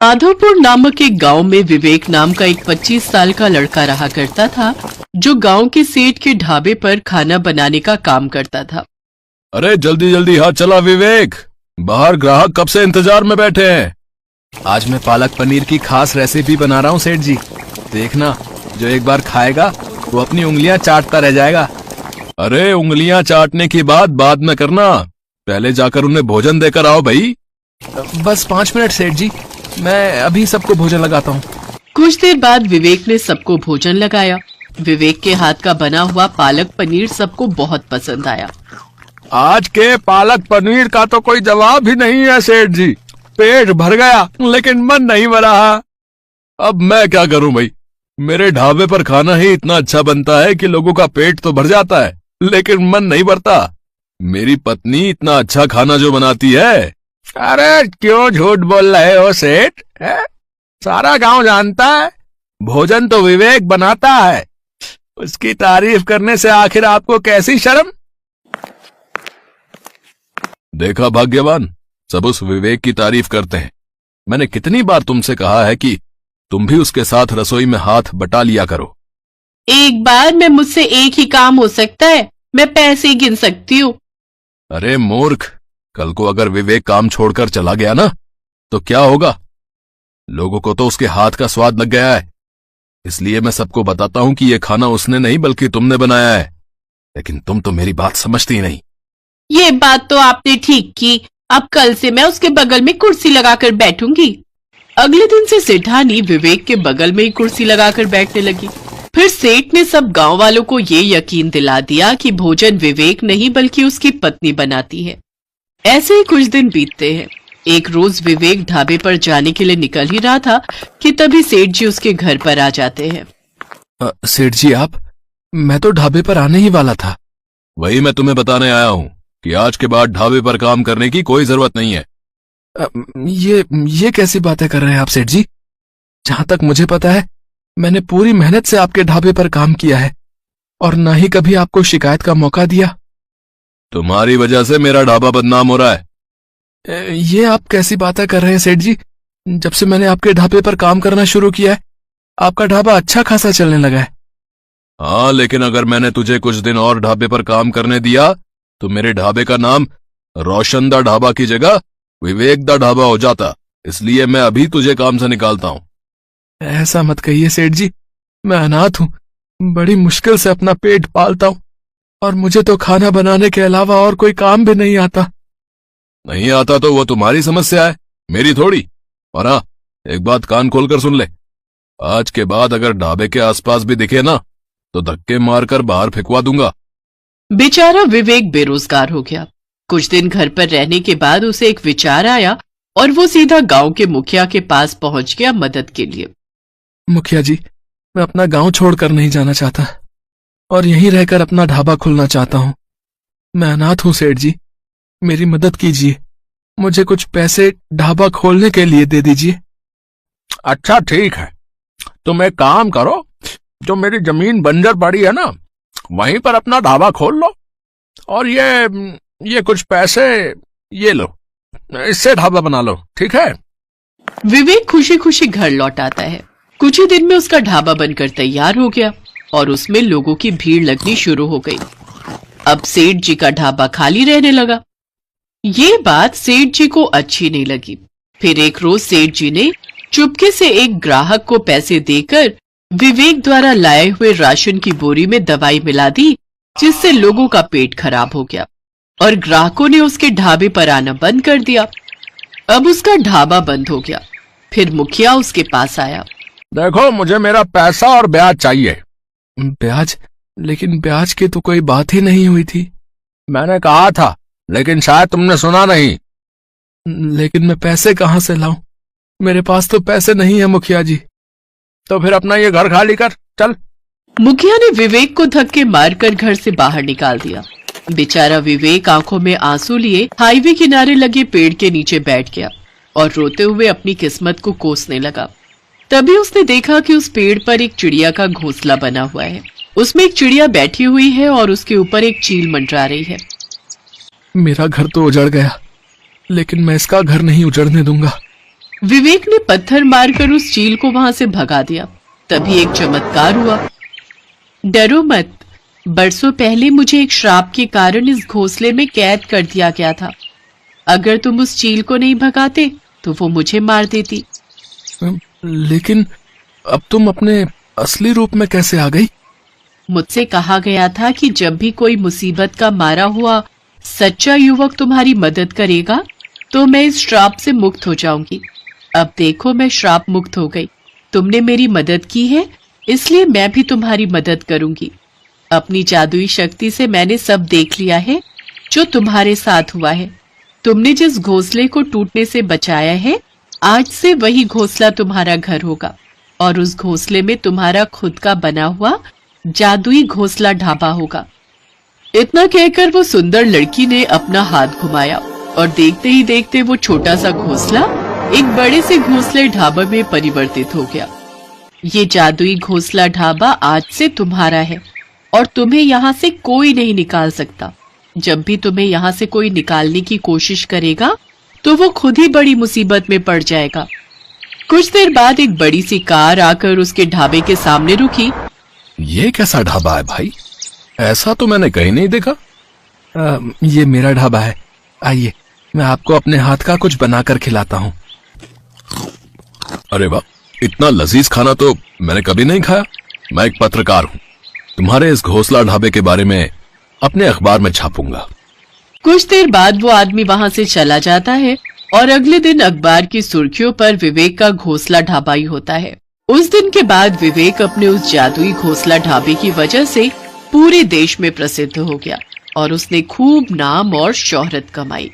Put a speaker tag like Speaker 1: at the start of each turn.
Speaker 1: माधोपुर नामक एक गांव में विवेक नाम का एक 25 साल का लड़का रहा करता था, जो गांव के सेठ के ढाबे पर खाना बनाने का काम करता था।
Speaker 2: अरे जल्दी जल्दी हाथ चला विवेक, बाहर ग्राहक कब से इंतजार में बैठे हैं।
Speaker 3: आज मैं पालक पनीर की खास रेसिपी बना रहा हूँ सेठ जी। देखना, जो एक बार खाएगा वो अपनी उंगलियां चाटता रह जाएगा।
Speaker 2: अरे उंगलियां चाटने की बात बाद में करना, पहले जाकर उन्हें भोजन देकर आओ भाई।
Speaker 3: बस 5 मिनट सेठ जी, मैं अभी सबको भोजन लगाता हूँ।
Speaker 1: कुछ देर बाद विवेक ने सबको भोजन लगाया। विवेक के हाथ का बना हुआ पालक पनीर सबको बहुत पसंद आया।
Speaker 2: आज के पालक पनीर का तो कोई जवाब ही नहीं है सेठ जी। पेट भर गया लेकिन मन नहीं भरा। अब मैं क्या करूं भाई, मेरे ढाबे पर खाना ही इतना अच्छा बनता है कि लोगों का पेट तो भर जाता है लेकिन मन नहीं भरता। मेरी पत्नी इतना अच्छा खाना जो बनाती है। अरे क्यों झूठ बोल रहे हो सेठ, सारा गांव जानता है भोजन तो विवेक बनाता है। उसकी तारीफ करने से आखिर आपको कैसी शर्म। देखा भाग्यवान, सब उस विवेक की तारीफ करते हैं। मैंने कितनी बार तुमसे कहा है कि तुम भी उसके साथ रसोई में हाथ बटा लिया करो।
Speaker 1: एक बार में मुझसे एक ही काम हो सकता है, मैं पैसे गिन सकती हूँ।
Speaker 2: अरे मूर्ख, कल को अगर विवेक काम छोड़कर चला गया ना तो क्या होगा। लोगों को तो उसके हाथ का स्वाद लग गया है, इसलिए मैं सबको बताता हूं कि यह खाना उसने नहीं बल्कि तुमने बनाया है। लेकिन तुम तो मेरी बात समझती नहीं।
Speaker 1: ये बात तो आपने ठीक की। अब कल से मैं उसके बगल में कुर्सी लगाकर बैठूंगी। अगले दिन से सेठानी विवेक के बगल में ही कुर्सी लगाकर बैठने लगी। फिर सेठ ने सब गांव वालों को ये यकीन दिला दिया कि भोजन विवेक नहीं बल्कि उसकी पत्नी बनाती है। ऐसे ही कुछ दिन बीतते हैं। एक रोज विवेक ढाबे पर जाने के लिए निकल ही रहा था कि तभी सेठ जी उसके घर पर आ जाते हैं।
Speaker 3: सेठ जी आप, मैं तो ढाबे पर आने ही वाला था।
Speaker 2: वही मैं तुम्हें बताने आया हूं कि आज के बाद ढाबे पर काम करने की कोई जरूरत नहीं है।
Speaker 3: ये कैसी बातें कर रहे हैं आप सेठ जी। जहां तक मुझे पता है मैंने पूरी मेहनत से आपके ढाबे पर काम किया है और ना ही कभी आपको शिकायत का मौका दिया।
Speaker 2: तुम्हारी वजह से मेरा ढाबा बदनाम हो रहा है।
Speaker 3: ये आप कैसी बातें कर रहे हैं सेठ जी। जब से मैंने आपके ढाबे पर काम करना शुरू किया है आपका ढाबा अच्छा खासा चलने लगा है।
Speaker 2: हाँ, लेकिन अगर मैंने तुझे कुछ दिन और ढाबे पर काम करने दिया तो मेरे ढाबे का नाम रोशन दा ढाबा की जगह विवेक दा ढाबा हो जाता। इसलिए मैं अभी तुझे काम से निकालता हूँ।
Speaker 3: ऐसा मत कहिए सेठ जी, मैं अनाथ हूँ, बड़ी मुश्किल से अपना पेट पालता हूँ और मुझे तो खाना बनाने के अलावा और कोई काम भी नहीं आता।
Speaker 2: नहीं आता तो वो तुम्हारी समस्या है, मेरी थोड़ी। और हाँ, एक बात कान खोलकर सुन ले, आज के बाद अगर ढाबे के आसपास भी दिखे ना तो धक्के मारकर बाहर फेंकवा दूंगा।
Speaker 1: बेचारा विवेक बेरोजगार हो गया। कुछ दिन घर पर रहने के बाद उसे एक विचार आया और वो सीधा गांव के मुखिया के पास पहुंच गया मदद के लिए।
Speaker 3: मुखिया जी, मैं अपना गांव छोड़कर नहीं जाना चाहता और यहीं रहकर अपना ढाबा खोलना चाहता हूँ। मैं अनाथ हूँ सेठ जी, मेरी मदद कीजिए। मुझे कुछ पैसे ढाबा खोलने के लिए दे दीजिए।
Speaker 2: अच्छा ठीक है, तुम एक काम करो, जो मेरी जमीन बंजर पड़ी है ना वहीं पर अपना ढाबा खोल लो और ये कुछ पैसे ये लो, इससे ढाबा बना लो, ठीक है।
Speaker 1: विवेक खुशी खुशी घर लौट आता है। कुछ ही दिन में उसका ढाबा बनकर तैयार हो गया और उसमें लोगों की भीड़ लगनी शुरू हो गई। अब सेठ जी का ढाबा खाली रहने लगा। ये बात सेठ जी को अच्छी नहीं लगी। फिर एक रोज सेठ जी ने चुपके से एक ग्राहक को पैसे देकर विवेक द्वारा लाए हुए राशन की बोरी में दवाई मिला दी, जिससे लोगों का पेट खराब हो गया और ग्राहकों ने उसके ढाबे पर आना बंद कर दिया। अब उसका ढाबा बंद हो गया। फिर मुखिया उसके पास आया।
Speaker 2: देखो, मुझे मेरा पैसा और ब्याज चाहिए।
Speaker 3: ब्याज? लेकिन ब्याज की तो कोई बात ही नहीं हुई थी।
Speaker 2: मैंने कहा था, लेकिन शायद तुमने सुना नहीं।
Speaker 3: लेकिन मैं पैसे कहाँ से लाऊं? मेरे पास तो पैसे नहीं है मुखिया जी।
Speaker 2: तो फिर अपना ये घर खाली कर, चल।
Speaker 1: मुखिया ने विवेक को धक्के मारकर घर से बाहर निकाल दिया। बेचारा विवेक आंखों में आंसू लिए हाईवे किनारे लगे पेड़ के नीचे बैठ गया और रोते हुए अपनी किस्मत को कोसने लगा। तभी उसने देखा कि उस पेड़ पर एक चिड़िया का घोंसला बना हुआ है। उसमें एक चिड़िया बैठी हुई है और उसके ऊपर एक चील मंडरा रही है।
Speaker 3: मेरा घर तो उजड़ गया, लेकिन मैं इसका घर नहीं उजड़ने दूंगा।
Speaker 1: विवेक ने पत्थर मारकर उस चील को वहां से भगा दिया। तभी एक चमत्कार हुआ। डरो मत, बरसों पहले मुझे एक श्राप के कारण इस घोंसले में कैद कर दिया गया था। अगर तुम उस चील को नहीं भगाते तो वो मुझे मार देती।
Speaker 3: लेकिन अब तुम अपने असली रूप में कैसे आ गई?
Speaker 1: मुझसे कहा गया था कि जब भी कोई मुसीबत का मारा हुआ सच्चा युवक तुम्हारी मदद करेगा तो मैं इस श्राप से मुक्त हो जाऊंगी। अब देखो, मैं श्राप मुक्त हो गई। तुमने मेरी मदद की है, इसलिए मैं भी तुम्हारी मदद करूंगी। अपनी जादुई शक्ति से मैंने सब देख लिया है जो तुम्हारे साथ हुआ है। तुमने जिस घोंसले को टूटने से बचाया है, आज से वही घोंसला तुम्हारा घर होगा और उस घोंसले में तुम्हारा खुद का बना हुआ जादुई घोंसला ढाबा होगा। इतना कहकर वो सुंदर लड़की ने अपना हाथ घुमाया और देखते ही देखते वो छोटा सा घोंसला एक बड़े से घोंसले ढाबा में परिवर्तित हो गया। ये जादुई घोंसला ढाबा आज से तुम्हारा है और तुम्हें यहाँ से कोई नहीं निकाल सकता। जब भी तुम्हें यहाँ से कोई निकालने की कोशिश करेगा तो वो खुद ही बड़ी मुसीबत में पड़ जाएगा। कुछ देर बाद एक बड़ी सी कार आकर उसके ढाबे के सामने रुकी।
Speaker 2: ये कैसा ढाबा है भाई? ऐसा तो मैंने कहीं नहीं देखा।
Speaker 3: ये मेरा ढाबा है, आइए मैं आपको अपने हाथ का कुछ बनाकर खिलाता हूँ।
Speaker 2: अरे वाह, इतना लजीज खाना तो मैंने कभी नहीं खाया। मैं एक पत्रकार हूँ, तुम्हारे इस घोंसला ढाबे के बारे में अपने अखबार में छापूंगा।
Speaker 1: कुछ देर बाद वो आदमी वहां से चला जाता है और अगले दिन अखबार की सुर्खियों पर विवेक का घोंसला ढाबा ही होता है। उस दिन के बाद विवेक अपने उस जादुई घोंसला ढाबे की वजह से पूरे देश में प्रसिद्ध हो गया और उसने खूब नाम और शोहरत कमाई।